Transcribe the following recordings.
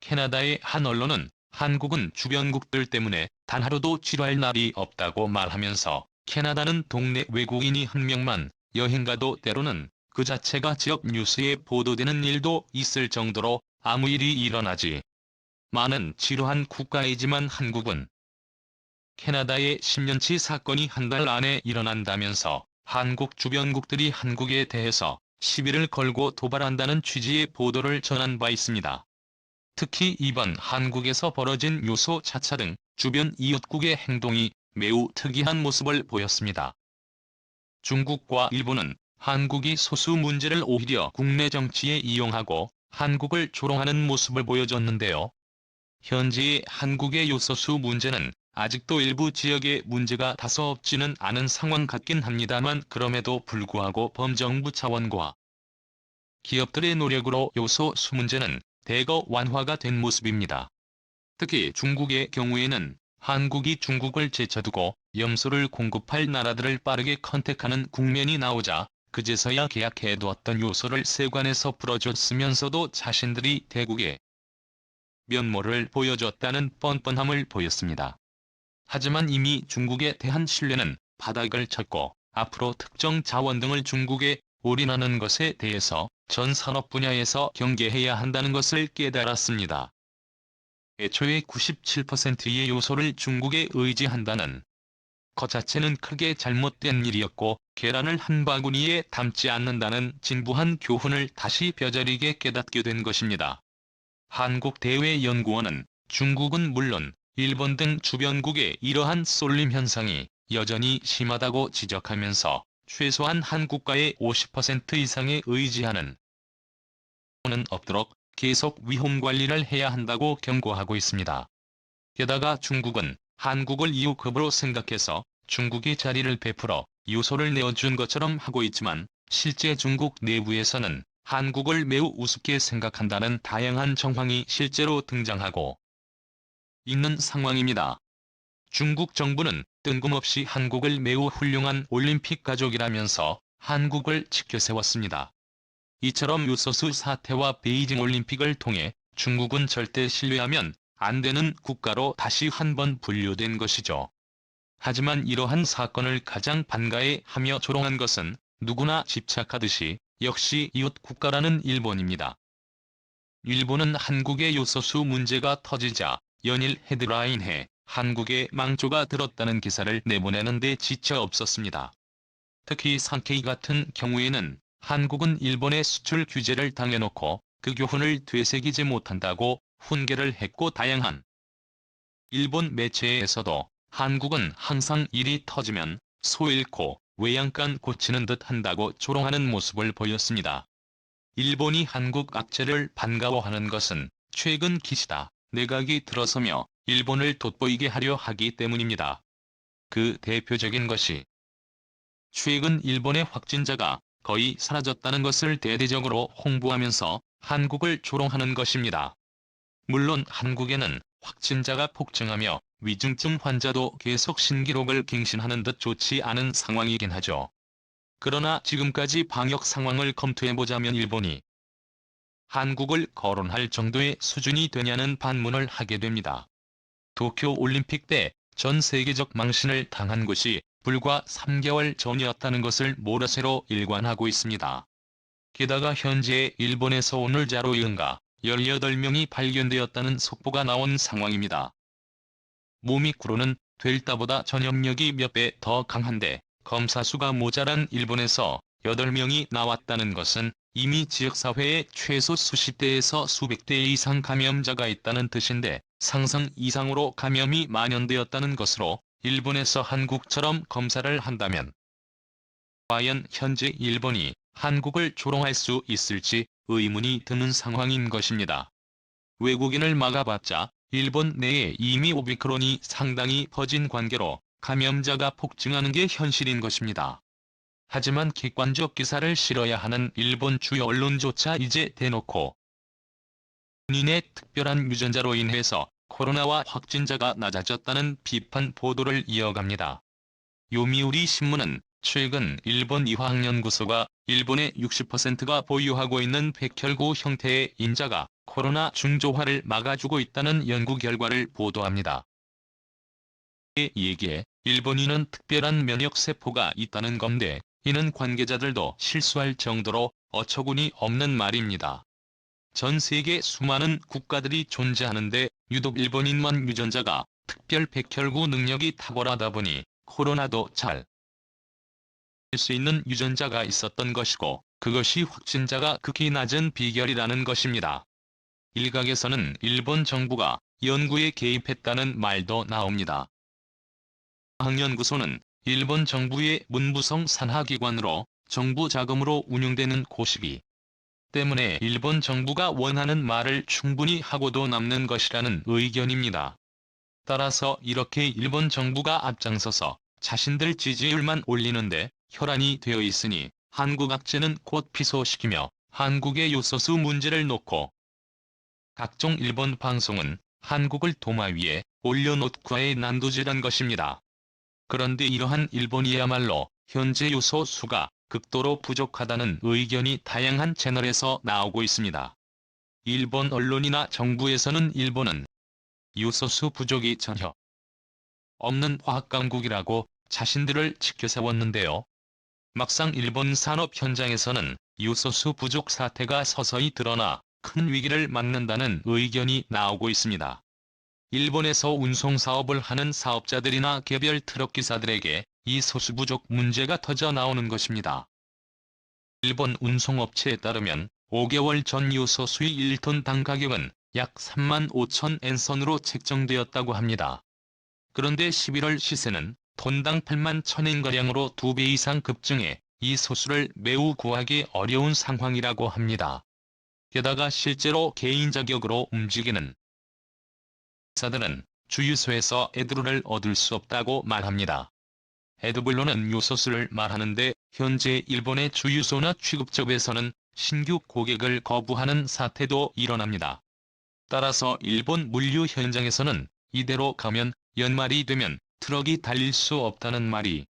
캐나다의 한 언론은 한국은 주변국들 때문에 단 하루도 취할 날이 없다고 말하면서 캐나다는 동네 외국인이 한 명만 여행 가도 때로는 그 자체가 지역 뉴스에 보도되는 일도 있을 정도로 아무 일이 일어나지 많은 지루한 국가이지만 한국은 캐나다의 10년치 사건이 한 달 안에 일어난다면서 한국 주변국들이 한국에 대해서 시비를 걸고 도발한다는 취지의 보도를 전한 바 있습니다. 특히 이번 한국에서 벌어진 요소 차차 등 주변 이웃국의 행동이 매우 특이한 모습을 보였습니다. 중국과 일본은 한국이 소수 문제를 오히려 국내 정치에 이용하고 한국을 조롱하는 모습을 보여줬는데요. 현재의 한국의 요소수 문제는 아직도 일부 지역의 문제가 다소 없지는 않은 상황 같긴 합니다만 그럼에도 불구하고 범정부 차원과 기업들의 노력으로 요소수 문제는 대거 완화가 된 모습입니다. 특히 중국의 경우에는 한국이 중국을 제쳐두고 염소를 공급할 나라들을 빠르게 컨택하는 국면이 나오자 그제서야 계약해두었던 요소를 세관에서 풀어줬으면서도 자신들이 대국에 면모를 보여줬다는 뻔뻔함을 보였습니다. 하지만 이미 중국에 대한 신뢰는 바닥을 쳤고 앞으로 특정 자원 등을 중국에 올인하는 것에 대해서 전 산업 분야에서 경계해야 한다는 것을 깨달았습니다. 애초에 97%의 요소를 중국에 의지한다는 것 자체는 크게 잘못된 일이었고 계란을 한 바구니에 담지 않는다는 진부한 교훈을 다시 뼈저리게 깨닫게 된 것입니다. 한국대외연구원은 중국은 물론 일본 등 주변국의 이러한 쏠림 현상이 여전히 심하다고 지적하면서 최소한 한 국가의 50% 이상에 의지하는 는 없도록 계속 위험 관리를 해야 한다고 경고하고 있습니다. 게다가 중국은 한국을 이웃급으로 생각해서 중국이 자리를 베풀어 요소를 내어준 것처럼 하고 있지만 실제 중국 내부에서는 한국을 매우 우습게 생각한다는 다양한 정황이 실제로 등장하고 있는 상황입니다. 중국 정부는 뜬금없이 한국을 매우 훌륭한 올림픽 가족이라면서 한국을 치켜세웠습니다. 이처럼 요소수 사태와 베이징 올림픽을 통해 중국은 절대 신뢰하면 안 되는 국가로 다시 한번 분류된 것이죠. 하지만 이러한 사건을 가장 반가해하며 조롱한 것은 누구나 집착하듯이 역시 이웃 국가라는 일본입니다. 일본은 한국의 요소수 문제가 터지자 연일 헤드라인에 한국의 망조가 들었다는 기사를 내보내는 데 지쳐 없었습니다. 특히 산케이 같은 경우에는 한국은 일본의 수출 규제를 당해놓고 그 교훈을 되새기지 못한다고 훈계를 했고 다양한 일본 매체에서도 한국은 항상 일이 터지면 소 잃고 외양간 고치는 듯 한다고 조롱하는 모습을 보였습니다. 일본이 한국 악재를 반가워하는 것은 최근 기시다 내각이 들어서며 일본을 돋보이게 하려 하기 때문입니다. 그 대표적인 것이 최근 일본의 확진자가 거의 사라졌다는 것을 대대적으로 홍보하면서 한국을 조롱하는 것입니다. 물론 한국에는 확진자가 폭증하며 위중증 환자도 계속 신기록을 갱신하는 듯 좋지 않은 상황이긴 하죠. 그러나 지금까지 방역 상황을 검토해보자면 일본이 한국을 거론할 정도의 수준이 되냐는 반문을 하게 됩니다. 도쿄 올림픽 때 전 세계적 망신을 당한 것이 불과 3개월 전이었다는 것을 모라새로 일관하고 있습니다. 게다가 현재 일본에서 오늘 자료인가 18명이 발견되었다는 속보가 나온 상황입니다. 모미크론은 델타보다 전염력이 몇 배 더 강한데 검사 수가 모자란 일본에서 8명이 나왔다는 것은 이미 지역사회에 최소 수십 대에서 수백 대 이상 감염자가 있다는 뜻인데 상상 이상으로 감염이 만연되었다는 것으로 일본에서 한국처럼 검사를 한다면 과연 현재 일본이 한국을 조롱할 수 있을지 의문이 드는 상황인 것입니다. 외국인을 막아봤자 일본 내에 이미 오미크론이 상당히 퍼진 관계로 감염자가 폭증하는 게 현실인 것입니다. 하지만 객관적 기사를 실어야 하는 일본 주요 언론조차 이제 대놓고 본인의 특별한 유전자로 인해서 코로나와 확진자가 낮아졌다는 비판 보도를 이어갑니다. 요미우리 신문은 최근 일본 이화학연구소가 일본의 60%가 보유하고 있는 백혈구 형태의 인자가 코로나 중조화를 막아주고 있다는 연구 결과를 보도합니다. 이에 일본인은 특별한 면역세포가 있다는 건데, 이는 관계자들도 실수할 정도로 어처구니 없는 말입니다. 전 세계 수많은 국가들이 존재하는데 유독 일본인만 유전자가 특별 백혈구 능력이 탁월하다 보니 코로나도 잘 할 수 있는 유전자가 있었던 것이고, 그것이 확진자가 극히 낮은 비결이라는 것입니다. 일각에서는 일본 정부가 연구에 개입했다는 말도 나옵니다. 과학연구소는 일본 정부의 문부성 산하기관으로 정부 자금으로 운영되는 곳이기 때문에 일본 정부가 원하는 말을 충분히 하고도 남는 것이라는 의견입니다. 따라서 이렇게 일본 정부가 앞장서서 자신들 지지율만 올리는데 혈안이 되어 있으니 한국 악재는 곧 피소시키며 한국의 요소수 문제를 놓고 각종 일본 방송은 한국을 도마 위에 올려놓고의 난도질한 것입니다. 그런데 이러한 일본이야말로 현재 요소수가 극도로 부족하다는 의견이 다양한 채널에서 나오고 있습니다. 일본 언론이나 정부에서는 일본은 요소수 부족이 전혀 없는 화학강국이라고 자신들을 지켜세웠는데요. 막상 일본 산업 현장에서는 요소수 부족 사태가 서서히 드러나 큰 위기를 맞는다는 의견이 나오고 있습니다. 일본에서 운송사업을 하는 사업자들이나 개별 트럭기사들에게 이 소수 부족 문제가 터져 나오는 것입니다. 일본 운송업체에 따르면 5개월 전 요소수의 1톤당 가격은 약 35,000엔선으로 책정되었다고 합니다. 그런데 11월 시세는 톤당 81,000엔가량으로 2배 이상 급증해 이 소수를 매우 구하기 어려운 상황이라고 합니다. 게다가 실제로 개인 자격으로 움직이는 사들은 주유소에서 에드루를 얻을 수 없다고 말합니다. 에드블로는 요소수를 말하는데 현재 일본의 주유소나 취급점에서는 신규 고객을 거부하는 사태도 일어납니다. 따라서 일본 물류 현장에서는 이대로 가면 연말이 되면 트럭이 달릴 수 없다는 말이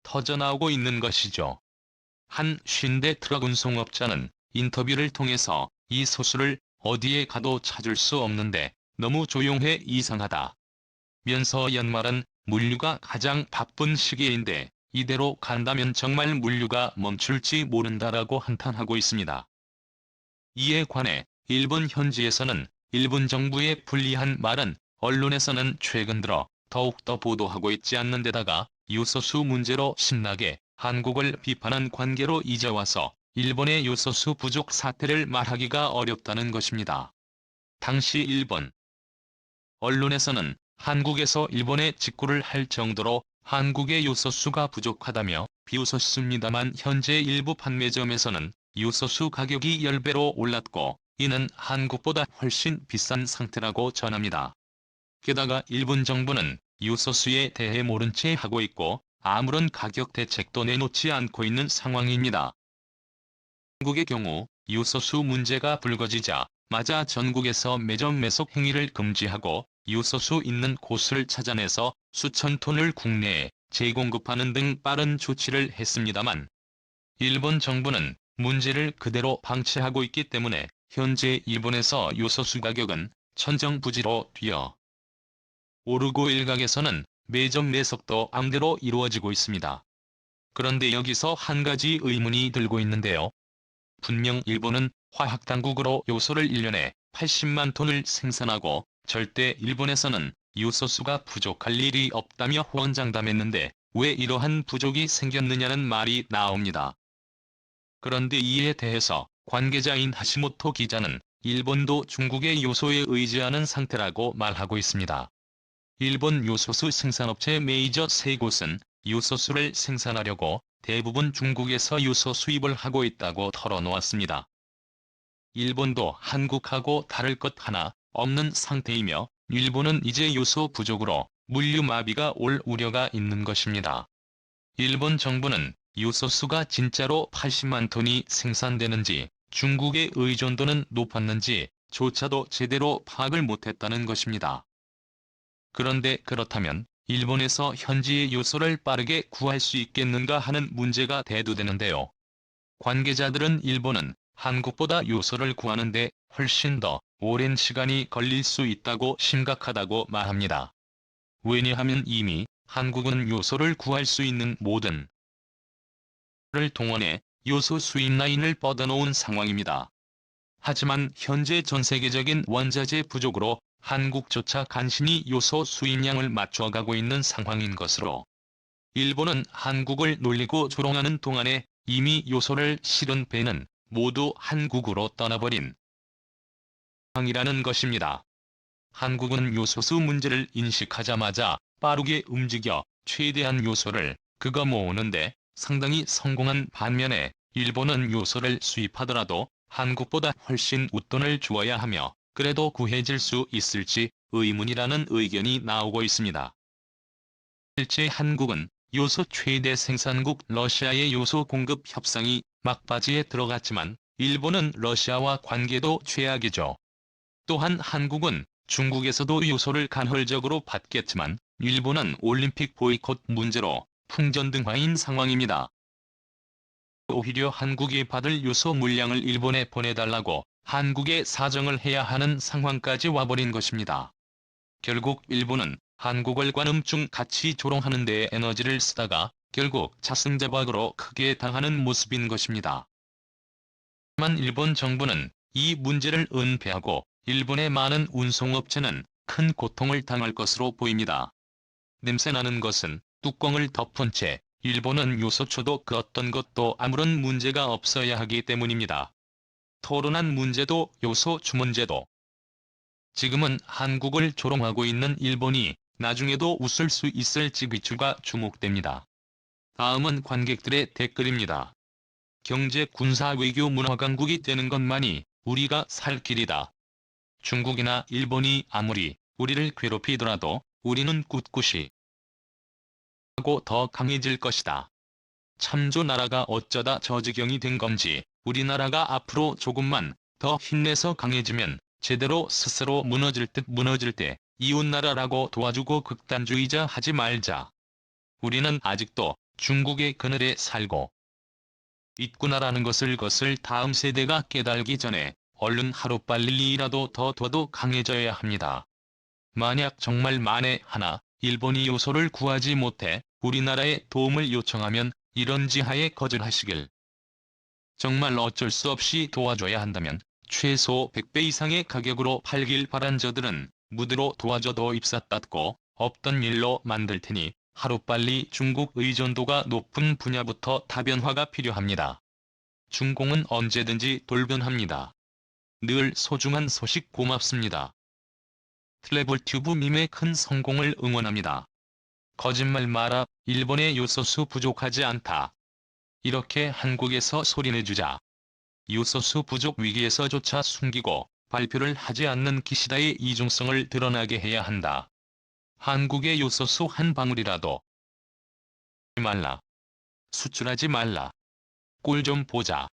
터져나오고 있는 것이죠. 한 50대 트럭 운송업자는 인터뷰를 통해서 이 소수를 어디에 가도 찾을 수 없는데 너무 조용해 이상하다 면서 연말은 물류가 가장 바쁜 시기인데 이대로 간다면 정말 물류가 멈출지 모른다라고 한탄하고 있습니다. 이에 관해 일본 현지에서는 일본 정부의 불리한 말은 언론에서는 최근 들어 더욱더 보도하고 있지 않는 데다가 요소수 문제로 신나게 한국을 비판한 관계로 이제 와서 일본의 요소수 부족 사태를 말하기가 어렵다는 것입니다. 당시 일본 언론에서는 한국에서 일본에 직구를 할 정도로 한국의 요소수가 부족하다며 비웃었습니다만 현재 일부 판매점에서는 요소수 가격이 10배로 올랐고 이는 한국보다 훨씬 비싼 상태라고 전합니다. 게다가 일본 정부는 요소수에 대해 모른 채 하고 있고 아무런 가격 대책도 내놓지 않고 있는 상황입니다. 한국의 경우 요소수 문제가 불거지자마자 전국에서 매점 매속 행위를 금지하고 요소수 있는 곳을 찾아내서 수천 톤을 국내에 재공급하는 등 빠른 조치를 했습니다만 일본 정부는 문제를 그대로 방치하고 있기 때문에 현재 일본에서 요소수 가격은 천정부지로 뛰어 오르고 일각에서는 매점 매석도 앙대로 이루어지고 있습니다. 그런데 여기서 한 가지 의문이 들고 있는데요. 분명 일본은 화학당국으로 요소를 1년에 80만 톤을 생산하고 절대 일본에서는 요소수가 부족할 일이 없다며 호언장담했는데 왜 이러한 부족이 생겼느냐는 말이 나옵니다. 그런데 이에 대해서 관계자인 하시모토 기자는 일본도 중국의 요소에 의지하는 상태라고 말하고 있습니다. 일본 요소수 생산업체 메이저 3곳은 요소수를 생산하려고 대부분 중국에서 요소 수입을 하고 있다고 털어놓았습니다. 일본도 한국하고 다를 것 하나 없는 상태이며 일본은 이제 요소 부족으로 물류 마비가 올 우려가 있는 것입니다. 일본 정부는 요소수가 진짜로 80만 톤이 생산되는지 중국의 의존도는 높았는지 조차도 제대로 파악을 못했다는 것입니다. 그런데 그렇다면 일본에서 현지의 요소를 빠르게 구할 수 있겠는가 하는 문제가 대두되는데요. 관계자들은 일본은 한국보다 요소를 구하는데 훨씬 더 오랜 시간이 걸릴 수 있다고 심각하다고 말합니다. 왜냐하면 이미 한국은 요소를 구할 수 있는 모든 를 동원해 요소 수입 라인을 뻗어놓은 상황입니다. 하지만 현재 전 세계적인 원자재 부족으로 한국조차 간신히 요소 수입량을 맞춰가고 있는 상황인 것으로, 일본은 한국을 놀리고 조롱하는 동안에 이미 요소를 실은 배는 모두 한국으로 떠나버린 상황이라는 것입니다. 한국은 요소수 문제를 인식하자마자 빠르게 움직여 최대한 요소를 긁어 모으는데 상당히 성공한 반면에, 일본은 요소를 수입하더라도 한국보다 훨씬 웃돈을 주어야 하며 그래도 구해질 수 있을지 의문이라는 의견이 나오고 있습니다. 실제 한국은 요소 최대 생산국 러시아의 요소 공급 협상이 막바지에 들어갔지만 일본은 러시아와 관계도 최악이죠. 또한 한국은 중국에서도 요소를 간헐적으로 받겠지만 일본은 올림픽 보이콧 문제로 풍전등화인 상황입니다. 오히려 한국이 받을 요소 물량을 일본에 보내달라고 한국에 사정을 해야 하는 상황까지 와버린 것입니다. 결국 일본은 한국을 관음증 같이 조롱하는 데에 에너지를 쓰다가 결국 자승자박으로 크게 당하는 모습인 것입니다. 하지만 일본 정부는 이 문제를 은폐하고 일본의 많은 운송업체는 큰 고통을 당할 것으로 보입니다. 냄새나는 것은 뚜껑을 덮은 채 일본은 요소초도 그 어떤 것도 아무런 문제가 없어야 하기 때문입니다. 토론한 문제도 요소추 문제도. 지금은 한국을 조롱하고 있는 일본이 나중에도 웃을 수 있을지 귀추가 주목됩니다. 다음은 관객들의 댓글입니다. 경제, 군사, 외교, 문화 강국이 되는 것만이 우리가 살 길이다. 중국이나 일본이 아무리 우리를 괴롭히더라도 우리는 꿋꿋이 하고 더 강해질 것이다. 참조 나라가 어쩌다 저 지경이 된 건지 우리나라가 앞으로 조금만 더 힘내서 강해지면 제대로 스스로 무너질 때 이웃나라라고 도와주고 극단주의자 하지 말자. 우리는 아직도 중국의 그늘에 살고 있구나라는 것을 다음 세대가 깨달기 전에 얼른 하루빨리라도 더 강해져야 합니다. 만약 정말 만에 하나 일본이 요소를 구하지 못해 우리나라에 도움을 요청하면 이런 지하에 거절하시길. 정말 어쩔 수 없이 도와줘야 한다면 최소 100배 이상의 가격으로 팔길 바란 저들은 무드로 도와줘도 입사 닫고 없던 일로 만들 테니 하루빨리 중국 의존도가 높은 분야부터 다변화가 필요합니다. 중공은 언제든지 돌변합니다. 늘 소중한 소식 고맙습니다. 트래블튜브 밈의 큰 성공을 응원합니다. 거짓말 마라, 일본의 요소수 부족하지 않다. 이렇게 한국에서 소리내주자. 요소수 부족 위기에서조차 숨기고 발표를 하지 않는 기시다의 이중성을 드러나게 해야 한다. 한국의 요소수 한 방울이라도 말라. 수출하지 말라. 꼴 좀 보자.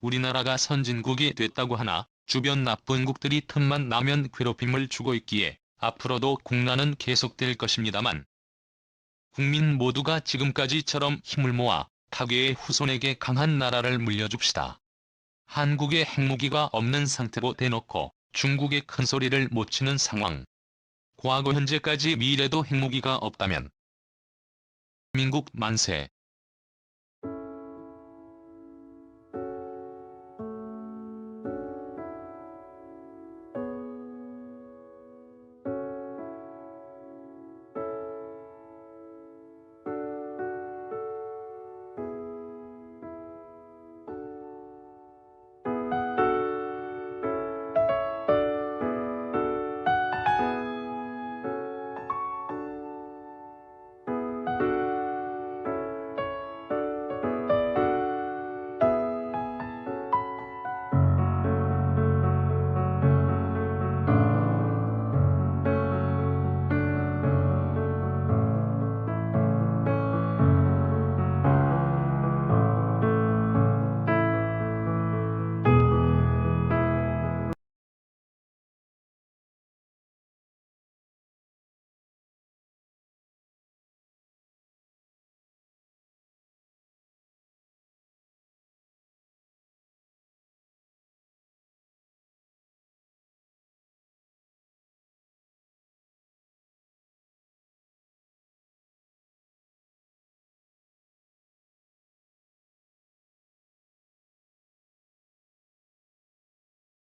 우리나라가 선진국이 됐다고 하나 주변 나쁜국들이 틈만 나면 괴롭힘을 주고 있기에 앞으로도 국난은 계속될 것입니다만, 국민 모두가 지금까지처럼 힘을 모아 타계의 후손에게 강한 나라를 물려줍시다. 한국에 핵무기가 없는 상태로 대놓고 중국에 큰소리를 못 치는 상황. 과거 현재까지 미래도 핵무기가 없다면 민국 만세.